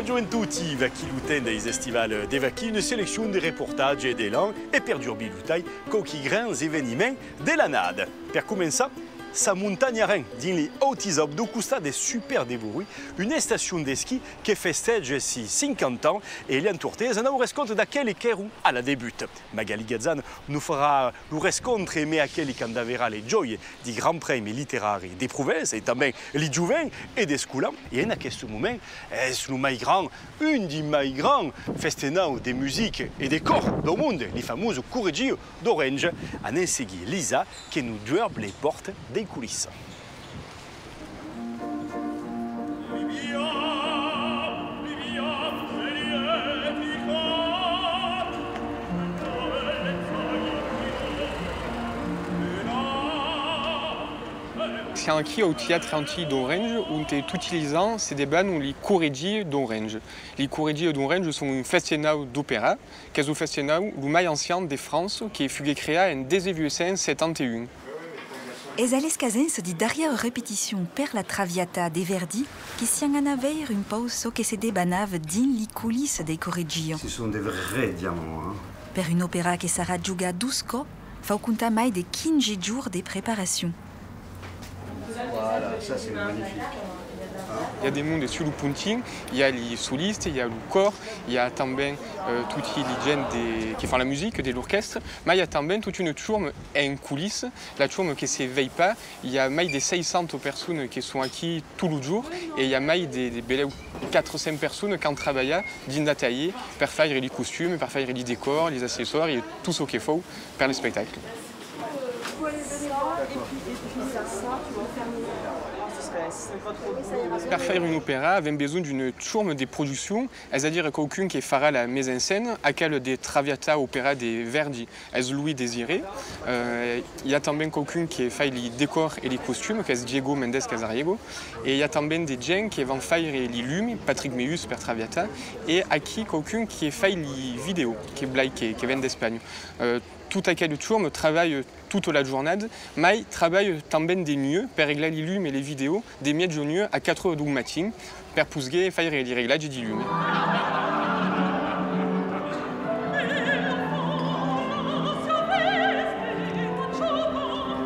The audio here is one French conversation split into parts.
Bonjour a tutti, vacchi luten des estivales des vacchi, une sélection de reportages et d'élan et per durbi lutai coqui grands événements de l'année. Per commencer, sa montagne rein din les Hauts-Isop do costat des super débourus, une station de ski qui festège si 50 ans et l'entourtez en aurez compte d'aquel et qu'erou à la débute. Magali Gazan nous fera le rescontre mais à quel qui verra les joies du Grand Prix littéraire des Prouvences et también les jovens et des scoulants. Et en ce moment, est le mai grand, une des mai grands festinaux des musiques et des corps du monde, les fameux Correggio d'Orange, en insegui Lisa qui nous durbe les portes des coulisses. C'est anche au théâtre antique d'Orange où on est utilisant ces débats ou les Correggio d'Orange. Les Correggio d'Orange sont un festival d'opéra, qui est un festival le plus ancien de France, qui fut créé en 1871. Es alles casens di darrière répétition per la Traviata de Verdi qui s'y en avait une pause que se débanave din les coulisses des Correggio. Ce sont des vrais diamants. Hein. Per une opéra que sarà giuga d'usco, fa conta mai de 15 jours de préparation. Voilà, ça c'est magnifique. Il y a des mondes sur le punting, il y a les solistes, il y a le corps, il y a también toutes les gens qui font la musique de l'orchestre, mais il y a también toute une tourme en coulisses, la tourme qui ne s'éveille pas, il y a mais des 600 personnes qui sont ici tout le jour et il y a mais des 400 personnes qui travaillent dans l'atelier pour faire les costumes, pour faire les décors, les accessoires et tout ce qu'il faut pour le spectacle. Pour faire une opéra, avait besoin d'une tourme de production, c'est-à-dire qu'aucun qui fera la mise en scène, à quel des Traviata opéra de Verdi, est Louis Désiré. Il y a también quelqu'un qui fait les décors et les costumes, qui est Diego Mendes Casariego. Et il y a también des gens qui vont faire les lumes, Patrick Meus per Traviata, et à qui quelqu'un qui fait les vidéos, qui est Blake, qui vient d'Espagne. Tout aquel tourme travaille toute la journée, mais travaille también des nuits pour régler les lumes et les vidéos des mieux de nuit à 4 heures du matin pour pouvoir faire les réglages des lumes.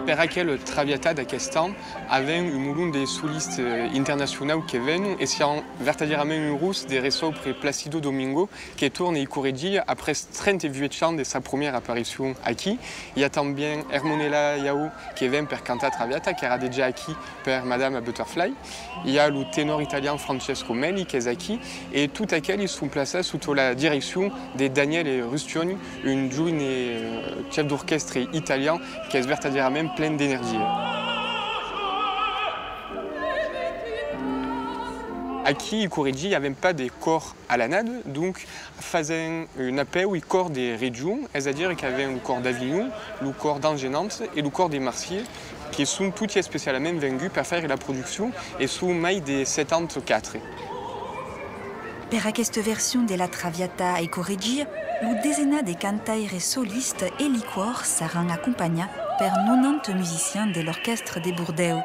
Per aquel Traviata d'aquest temps, avait un moulin de solistes internationaux qui viennent et c'est verdaderament un russe de resopre Placido Domingo qui tourne et Correggio après 38 ans de sa première apparition ici. Il y a también Ermonella Yao qui vient per cantar Traviata, qui era déjà ici per Madame Butterfly. Il y a le ténor italien Francesco Melli qui est ici et tout aquel ils sont placés sous la direction de Daniele Rustioni, une jeune chef d'orchestre italien qui est verdaderament pleine d'énergie. Ici, à Correggio, il n'y avait pas de corps à la nade, donc faisaient un appel au corps des régions, c'est-à-dire qu'il y avait le corps d'Avignon, le corps d'Angers-Nantes et le corps des Marseillais, qui sont tous spécialement venus pour faire la production et sont mai de 74. Per aquesta version de la Traviata e Correggio, le dezena de cantaires solistes et liquors saran accompagnats per 90 musiciens de l'orchestre de Bordeaux.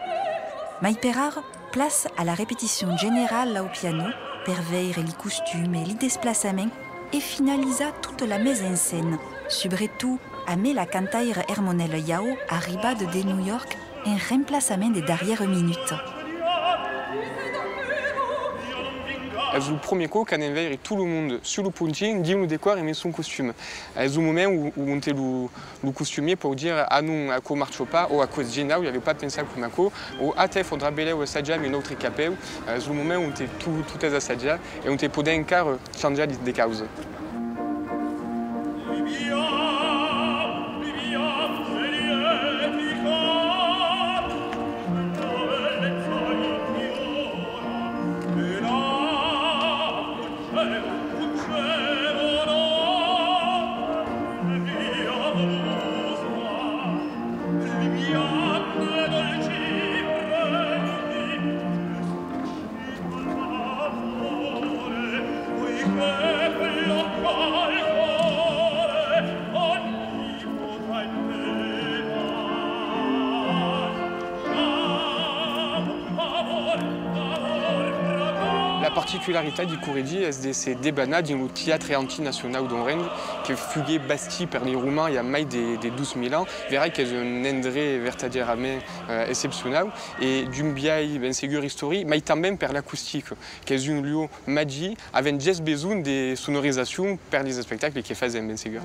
Mais per art, place à la répétition générale au piano, per veire les costumes et les déplacements, et finalisa toute la mise en scène, surtout avec la cantaire Ermonella Yao arriba de New York en remplacement de dernière minute. C'est le premier coup qu'on envoie tout le monde sur le punting, dit le décor et met son costume. C'est le moment où on était le costumier pour dire ah non, à quoi marche pas, ou à cause de Gina, où il n'y avait pas pensé comme à quoi, ou à il faudra bêler au Sadja, mais une autre capelle. C'est le moment où on était tout à Sadja et on était pour d'un quart changer des causes. particolarità di Correggi è essere debanat in un teatro antinacional d'Orense che fughe basti per i romani il y a mai de 12.000 ans. Verrai che è un endroit verdaderamente excepcional e d'un biai ben segur historique, ma també per l'acustique, che è un lieu magique avec just besoin de sonorisation per les spectacles che fazem ben segur.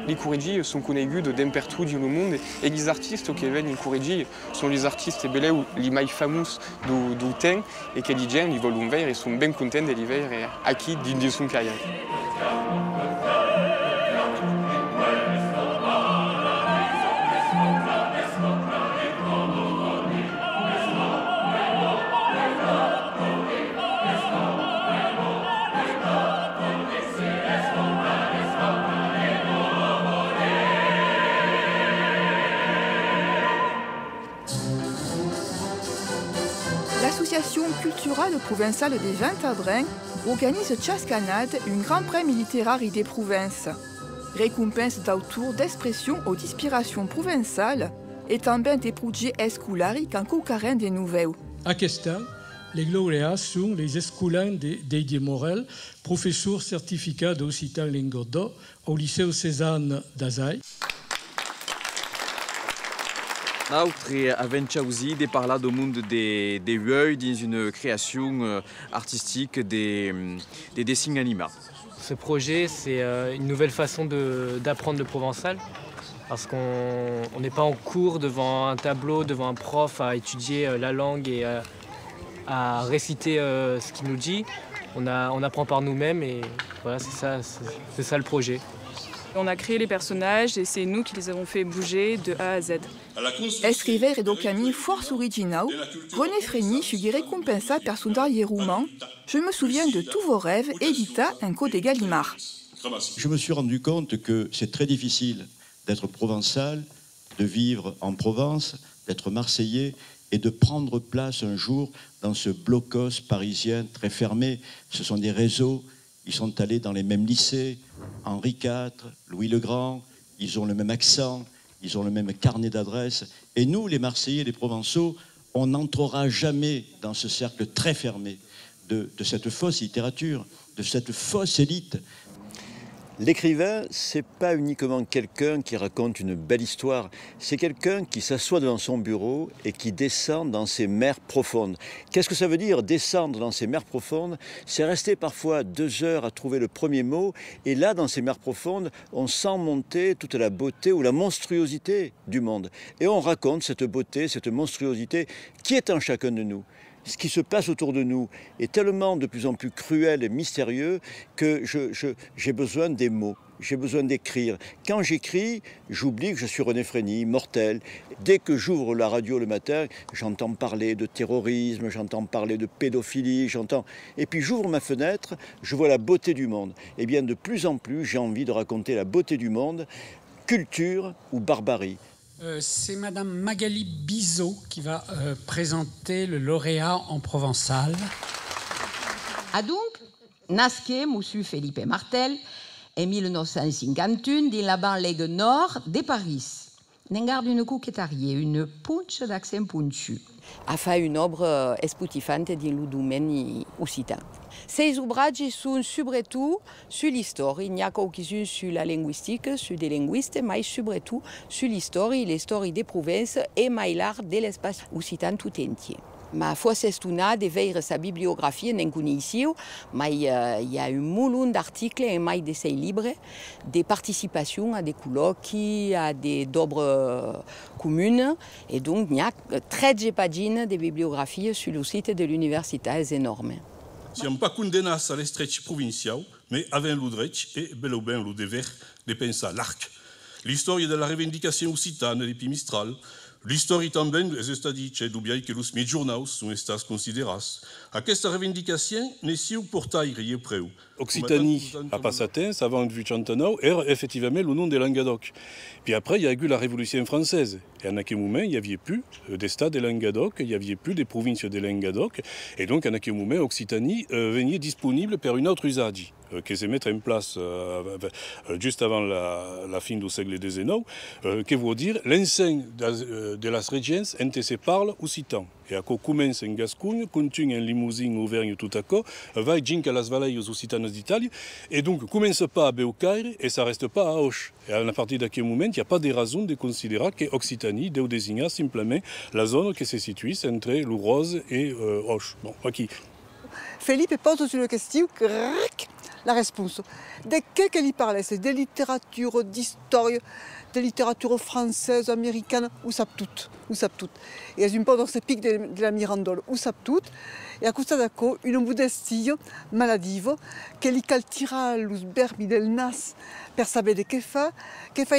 Les Correggi sont connus d'un partout dans le monde et les artistes qui viennent en Correggi sont les artistes les plus fameux du temps et que les gens ils veulent voir et sont bien contents de les voir ici dans son carrière. L'Association culturelle provinciale des Ventadrins organise chaque année un grand prix littéraire des provinces, récompense d'auteurs d'expression ou d'inspiration provençale et també des projets scolaires qui encouragent des nouvelles. Aquest any, les lauréats sont les escolans de Didier Morel, professeur certificat d'Occitan Lingodó au lycée Cézanne d'Azaï. Notre aventure aussi de parler du monde des yeux dans une création artistique des dessins animés. Ce projet, c'est une nouvelle façon d'apprendre le provençal parce qu'on n'est pas en cours devant un tableau, devant un prof à étudier la langue et à réciter ce qu'il nous dit. On apprend par nous-mêmes et voilà, c'est ça le projet. On a créé les personnages et c'est nous qui les avons fait bouger de A à Z. Escrivaire et docami force original, René Frény fut récompensé par son dernier roman « Je me souviens de tous vos rêves » édita un code des Gallimard. Je me suis rendu compte que c'est très difficile d'être provençal, de vivre en Provence, d'être marseillais et de prendre place un jour dans ce blocos parisien très fermé. Ce sont des réseaux, ils sont allés dans les mêmes lycées, Henri IV, Louis le Grand, ils ont le même accent, ils ont le même carnet d'adresses. Et nous, les Marseillais, les Provençaux, on n'entrera jamais dans ce cercle très fermé de cette fausse littérature, de cette fausse élite. L'écrivain, c'est pas uniquement quelqu'un qui raconte une belle histoire, c'est quelqu'un qui s'assoit devant son bureau et qui descend dans ses mers profondes. Qu'est-ce que ça veut dire, descendre dans ses mers profondes? C'est rester parfois 2 heures à trouver le premier mot, et là, dans ces mers profondes, on sent monter toute la beauté ou la monstruosité du monde. Et on raconte cette beauté, cette monstruosité qui est en chacun de nous. Ce qui se passe autour de nous est tellement de plus en plus cruel et mystérieux que j'ai besoin des mots, j'ai besoin d'écrire. Quand j'écris, j'oublie que je suis René Frény, mortel. Dès que j'ouvre la radio le matin, j'entends parler de terrorisme, j'entends parler de pédophilie, et puis j'ouvre ma fenêtre, je vois la beauté du monde. Et bien de plus en plus, j'ai envie de raconter la beauté du monde, culture ou barbarie. C'est Madame Magali Bizot qui va présenter le lauréat en provençal. Donc, nasqué Monsieur Felipe Martel en 1951 dans la banlieue nord de Paris. N'engarde une coquetterie, une punch d'accent pointu. A fait une œuvre esputifante dans le domaine occitan. Ces ouvrages sont surtout sur l'histoire. Il n'y a qu'aucune sur la linguistique, sur des linguistes, mais surtout sur l'histoire des provinces et l'art de l'espace occitan tout entier. Ma forse estuna de veure sa bibliographie n'en connaissiu, mais il y a un moulon d'articles et mai de ces livres, des participations à des colloques, à des d'œuvres communes, et donc il y a 13 pages de bibliographie sur le site de l'université, c'est énorme. Si on pas condamné à l'estretch provincial, mais avant l'Udrech et Beloben l'Udever les pensa l'arc. L'histoire de la revendication occitane et Mistral, l'histoire també es està dit d'ubiai que los midjournaus sont estats considerats. Aquesta revendicació nessiu portaire i preu. Occitanie, à Passatens, avant de Vuchantanau, era effectivement le nom de Languedoc. Puis après, il y a eu la Révolution française. Et en aquel moment, il n'y avait plus d'État de Languedoc, il n'y avait plus des provinces de Languedoc. Et donc, en aquel moment, Occitanie venait disponible pour une autre usage qui se mettre en place juste avant la fin du siècle XIX, qui veut dire l'enseigne de la régence entre se parle occitan. Et à quoi commence en Gascogne, continue en Limousin, Auvergne, tout à coup, va jusqu'à las vallées occitanes d'Italie, et donc commence pas à Beaucaire et ça reste pas à Auch. Et à partir d'aquel moment, il n'y a pas de raison de considérer que Occitanie doit désigner simplement la zone qui se situe entre l'Ourose et Auch. Bon, ok. Felipe pose sur la question la réponse. De qu'est-ce qu'il parlait? C'est de littérature, d'histoire, de littérature française, américaine, où savent toutes. Et un peu dans ce pic de la Mirandole, où savent toutes. Et à cause d'acco, une modestie maladive, qui li caltira los berbi del nas per saber de què fa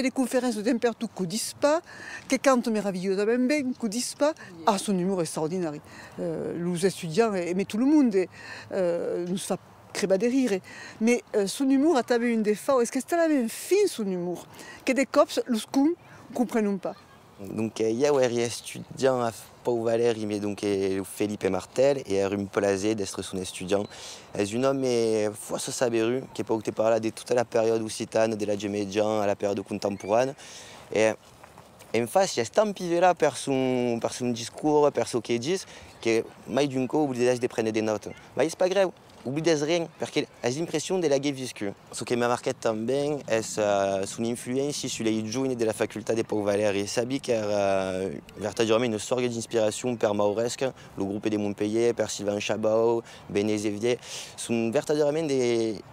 des conférences d'impertu que dis pas, que cante meravillosament bien, que dis pas. Ah, son humour extraordinaire. Les étudiants, mais tout le monde, nous fait créba de rire. Mais son humour a també une défaut. Est-ce que c'est la même fin, son humour, que des cops, los ne comprennent pas. Donc, il y a un étudiant à Pau Valéry, mais donc Felipe Martel, et un plaisir d'être son étudiant. C'est un homme fort saberu, qui peut te parler de toute la période occitane, de la Médian à la période contemporaine. Et en face, il y a tant là par son discours, par ce qu'il dit, que mai d'un coup, vous de prendre des notes. Mais c'est pas grave. Oublie rien, parce que j'ai l'impression de la visque. Ce qui m'a marqué também est son influence sur les jeunes de la faculté de Pau Valéry. Sabi qu'era vertadirement une sorte d'inspiration per Mauresque, le groupe de Montpellier, per Sylvain Chabot, Bené Zévier. Sont vertadirement des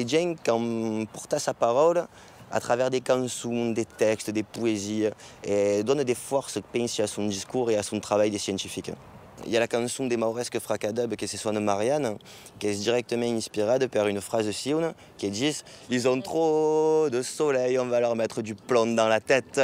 gens qui ont porté sa parole à travers des chansons, des textes, des poésies, et donnent des forces, pensent à son discours et à son travail de scientifique. Il y a la chanson des Mauresques Fracadub qui se sonne Marianne, qui est directement inspirée par une phrase sion qui dit « Ils ont trop de soleil, on va leur mettre du plomb dans la tête ».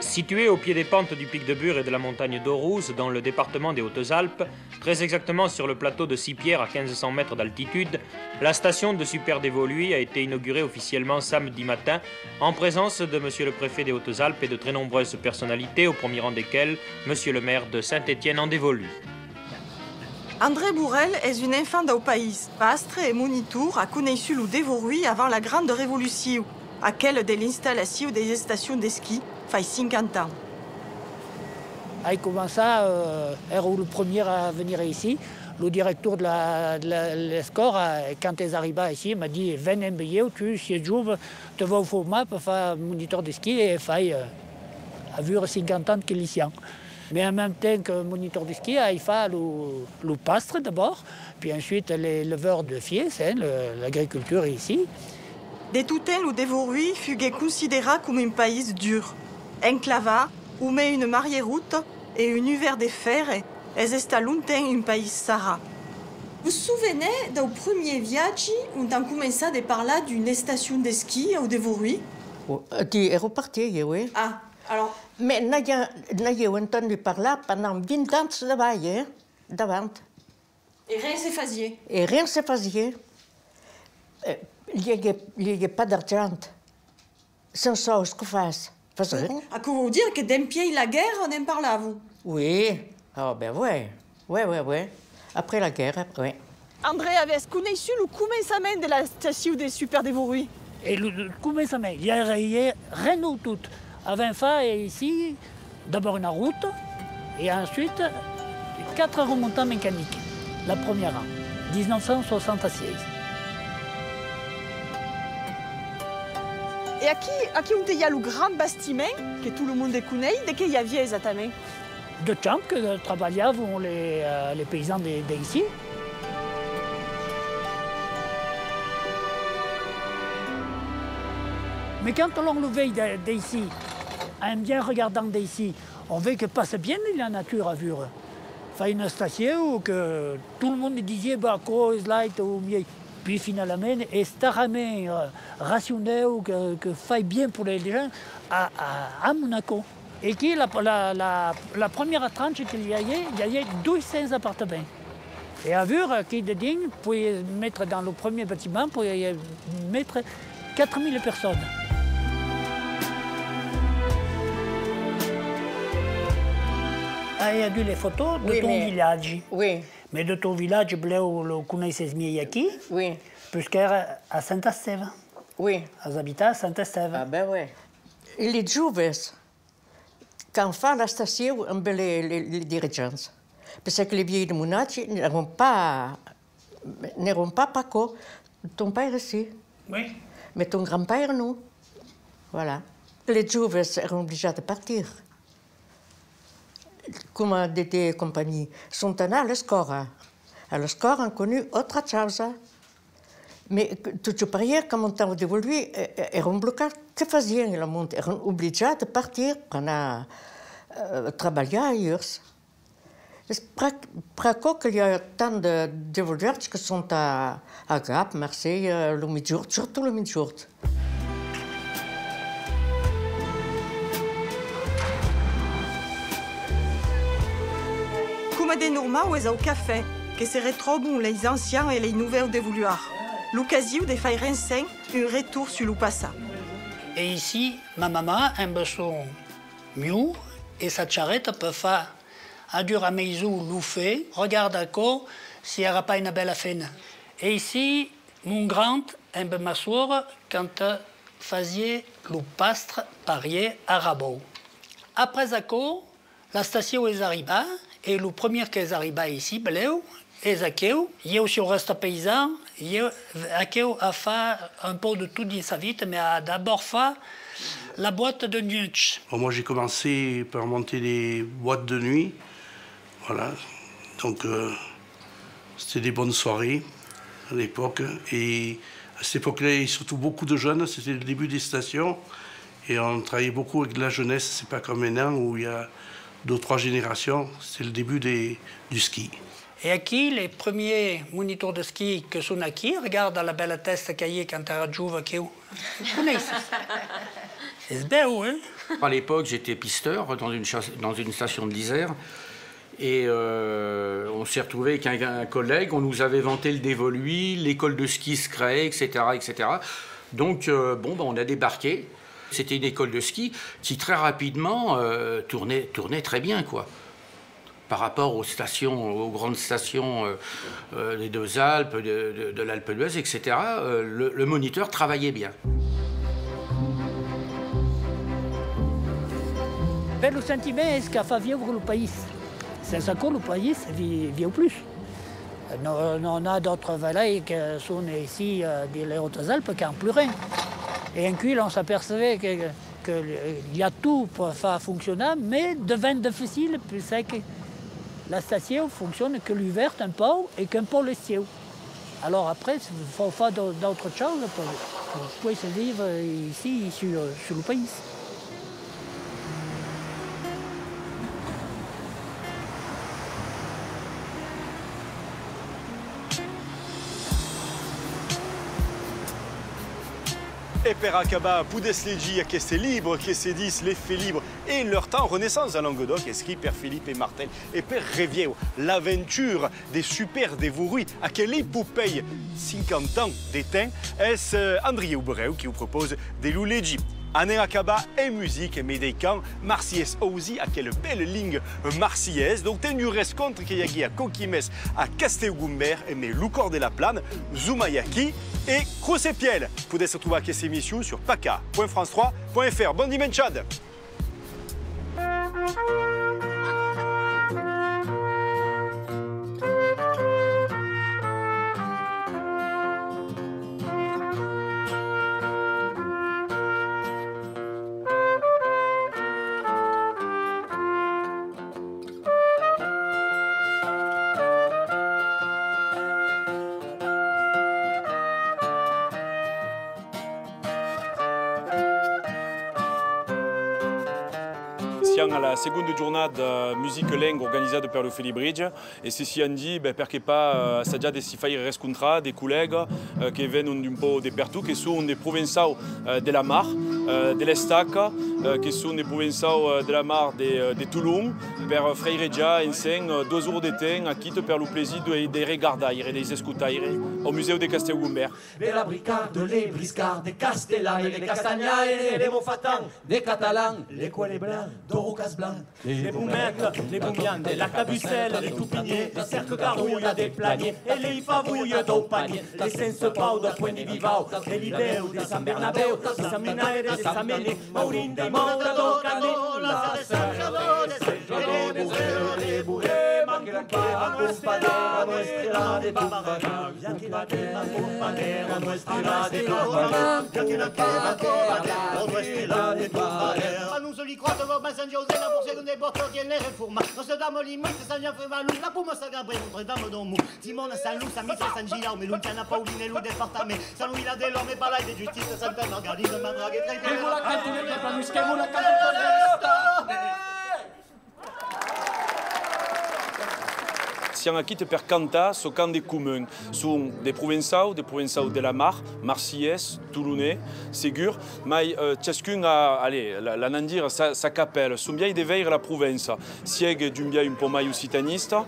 Situé au pied des pentes du pic de Bure et de la montagne d'Aurousse, dans le département des Hautes-Alpes, très exactement sur le plateau de Sipierre à 1500 mètres d'altitude, la station de Super d'Évoluy a été inaugurée officiellement samedi matin en présence de Monsieur le préfet des Hautes-Alpes et de très nombreuses personnalités, au premier rang desquelles Monsieur le maire de Saint-Étienne-en-Dévoluy. André Bourrel est un enfant du pays. Pastre et moniteur a connu le Dévoluy avant la Grande Révolution, à quelle de l'installation des stations de ski fait 50 ans. Il commença, era le premier à venir ici. Le directeur de l'escort, quand ils arrivaient ici, m'a dit « Venez embêter, tu, si es jove, te vas au format pour faire moniteur de ski et faire à vivre 50 ans qu'il ici. » Mais en même temps que moniteur de ski, il fait le pastre d'abord, puis ensuite l'éleveur de fiers, l'agriculture ici. De tout temps, le Dévoluy fut considéré comme un pays dur. Enclavé, où met une marée-route et un hiver de fer, est longtemps un pays Sahara. Vous vous souvenez du premier voyage où on a commencé à parler d'une station de ski au Dévoluy? Tu es reparti, oui. Ah, alors... Mais j'ai entendu parler pendant 20 ans d'avant. Et rien ne se faisait? Et rien ne se faisait. Il n'y a pas d'argent. C'est ça ce qu'on fait. À quoi vous dire que d'un pied la guerre, on en parle à vous? Oui. Ah ben oui. Oui. Après la guerre, oui. André avait connu le commencement de la station des Super Dévoluy. Et le commencement, il y a rien du tout. Avant fait ici, d'abord une route, et ensuite 4 remontants mécaniques. La première en 1976. Et à qui on y a le grand bâtiment que tout le monde connaît, de qui il y avait exactement? De champs que travaillaient les paysans d'ici. Mais quand on le voit d'ici, en bien regardant d'ici, on voit que passe bien la nature à vue. Enfin, une station où que tout le monde disait bah, quoi est light ou mieux. Puis finalement, est staramé rationné ou que faille bien pour les gens à Monaco. Et qui la première tranche qu'il y avait 200 appartements. Et à vue, qui de dingue, vous pouvez mettre dans le premier bâtiment, vous pouvez mettre 4000 personnes. Ah, il y a eu les photos de ton village. Oui. Mais de ton village, vous le connaissez mieux ici. Oui. Puisqu'à Saint-Estève. Oui. Vous habitez à Saint-Estève. Ah ben oui. Et les jeunes, quand on fait la station, on met les dirigeants. Parce que les vieilles de Monaco n'eront pas Paco. Ton père ici. Oui. Mais ton grand-père, non. Voilà. Les jeunes sont obligés de partir. Comme des compagnies, sont allés à l'escora. À l'escora, on connu autre chose. Mais tout pareil, comme on t'a dévolué, ils ont bloqué. Que faisaient le monde? Ils sont obligés de partir pour travailler ailleurs. Pourquoi qu'il y a tant de dévolveurs qui sont à Gap, Marseille, le Midjour, surtout le Midjour. Comme des normaux au café, que serait trop bon les anciens et les nouveaux dévoluards. L'occasion de faire un retour sur le passé. Et ici, ma maman a un besoin mieux et sa charrette peut faire à dur à maison l'oufé, regarde à quoi s'il n'y aura pas une belle fin. Et ici, mon grand un peu m'asseoir quand faisait le pastre parier à Rabot. Après à quoi, la station est arrivée. Et le premier qui est arrivé ici, est Akeo. Il y a aussi le reste paysan. Akeo a fait un peu de tout dans sa vie, mais a d'abord fait la boîte de nuit. Bon, moi, j'ai commencé par monter des boîtes de nuit. Voilà. Donc, c'était des bonnes soirées à l'époque. Et à cette époque-là, il y avait surtout beaucoup de jeunes. C'était le début des stations. Et on travaillait beaucoup avec de la jeunesse. C'est pas comme maintenant où il y a 2 ou 3 générations, c'est le début du ski. Et aquí, les premiers moniteurs de ski que sont acquis, regarde la belle tête qu'il y a quand tu as joué. C'est beau, hein? À l'époque, j'étais pisteur dans une station de l'Isère. Et on s'est retrouvé avec un collègue, on nous avait vanté le dévoluy, l'école de ski se créait, etc. etc. Donc, on a débarqué. C'était une école de ski qui très rapidement tournait très bien, quoi. Par rapport aux grandes stations des 2 Alpes, de l'Alpe d'Huez, etc. Le moniteur travaillait bien. Le sentiment est ce qu'a fait vivre le pays. C'est ça que le pays vit au plus. On a d'autres vallées qui sont ici des Hautes-Alpes qui n'ont plus rien. Et en cuil, on s'apercevait qu'il y a tout pour faire fonctionner, mais devient difficile, puisque la station fonctionne que l'hiver un peu et qu'un peu le ciel. Alors après, il faut faire d'autres choses pour pouvoir se vivre ici, sur le pays. E per acaba pudes legi queste libro che se dis les faits libres et leur temps Renaissance à Languedoc, écrit per Philippe Martel et per Revieu, l'aventure des super dévorus à quelle épopée 50 ans d'éteint, est André Breu qui vous propose des loulégi. Anem acaba et musique, mais des camps Marseillaise aussi, à quelle belle ligne marseillaise. Donc, ten du reste contre qu'il y a à Coquimes, à Castelgumber, mais Lucor de la Plane, Zumayaki et Crocepiel. Vous pouvez se retrouver à cette émission sur paca.france3.fr. Bon dimanche, Chad. siamo alla seconda giornata musica leng organizzata per lo Feli Bridge e se si andi perché pas assaggiare si fare riscontrare des collègues che vengono un po' dappertutto, che sono dei provenzali della Mar, dell'Estaca, che sono dei provenzali della Mar di Toulon, per freireggiare insieme 2 ore di tempo a Quito per lo piacere di regardare e di ascoltare al Museo di Castelgombert. Della Bricard, les Briscards, des Castellani, les Castagnaires, les Montfatans, des Catalans, les Coelets Blancs, d'Orocas Blancs, les Boumecs, les Boumians, des Lacabucelles, les Toupiniers, les Cercles Garouilles, des Planiers, et les Favouilles d'Aupanier, les Saint-Sepau, de Pointe-Vivau, des Libéu, des San Bernabéu, des San Minaire, des San Méné, Maurin, des Moura, d'Ocané, des Saint-Jabon, des Bourrés, a nuestra de Tumbana, ya que la quema compañera, a nuestra de Tumbana, ya que la quema compañera, a nuestra de Tumbana. A nous joli croate, vos mains José, la bourse des bottes, tiennent les réformes. Dans ce dame limite, ça vient faire valou, la pomme ça gabre, notre dame d'Omu. Simone Saint-Loup, Samitra Saint-Gilao, mais Luciana Pauline, Lou département. Saint Louis la de l'homme et balai de justice, Santa Margaride, Madrague et Traité. Que vous la cantez, pas nous, que vous la cantez. Siamo a Quito per cantare su canti comuni, sono dei provenzali della Mar, Marseillais, Toulonnais, Ségur, ma ciascuno ha, la Nandir, sa cappella, sono biai di vedere la Provenza, sia di un biai un po' mai occitanista,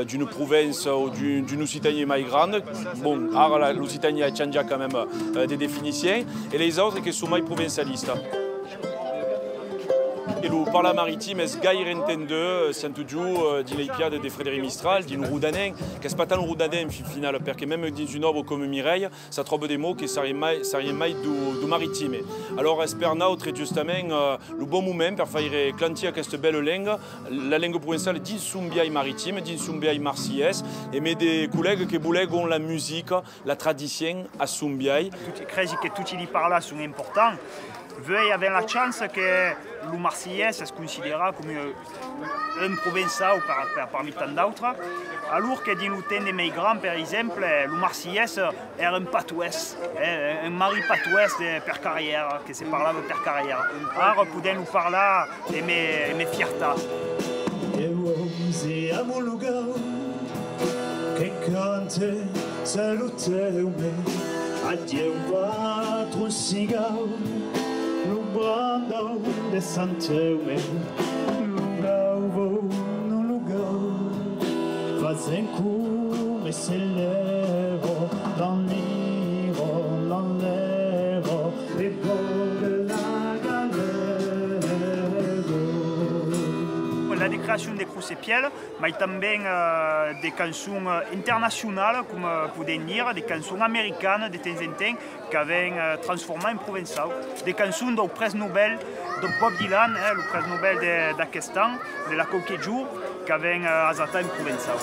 di una Provenza o di un'Occitanie mai grande, bon, ora l'Occitanie ha changé quand même des définitions, et les autres che sono mai provenzalistes. Et le parla maritime est gaire entende, sento giù di l'Eipiade di Frédéric Mistral, di un rudanen, che è pas un rudanen final, perché même dans une œuvre comme Mireille, ça trouve des mots qui sarien mai du maritime. Alors espère très justement le bon moment per faire clantir queste belle langue, la langue provençale dins un biai maritime, dins un biai marseillais, et mais des collègues qui voulaient la musique, la tradition à son biai. Credi che tutti li parla sono importanti. Voi avete la chance che le Marseillais è considerato come un provençal parmi tant d'autres, alors que dans le temps des migrants, par exemple, le Marseillais era un patois, un mari patois per carrière, che si parlava per carrière. Alors, pouvons nous parler de mes fiertés. E a mon lugar, che cante, saluteu-me, adieu patrocigal. No brando de Santeume, lugar vou no lugar, fazem como se levo, l'enlevo, e de la galère. La décréation des Crucepiels, mais aussi des chansons internationales, comme vous pouvez dire, des chansons américaines de temps en temps, qui avaient transformé en provençal. Des chansons du prix Nobel de Bob Dylan, le prix Nobel d'aquest an, de la Coquet Jour, qui avaient azaté en provençal.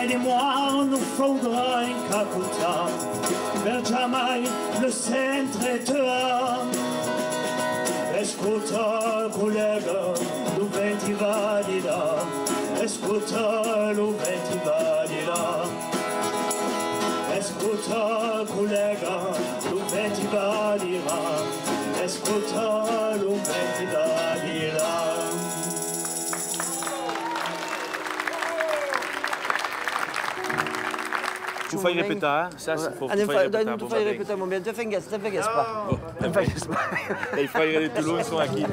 Aidez-moi, nous faudra encapotar, vers jamais le centre dehors. Escuta, collega, lo venti va di là. Escuta, lo venti va di là. Escuta, collega, lo venti va di là. Escuta, lo venti va di là. Tu fai répéter, ça c'est faut faire répéter. Tu fai répéter, mon bien, tu fais pas. Tu fai pas. I frères de Toulon sont à Quito.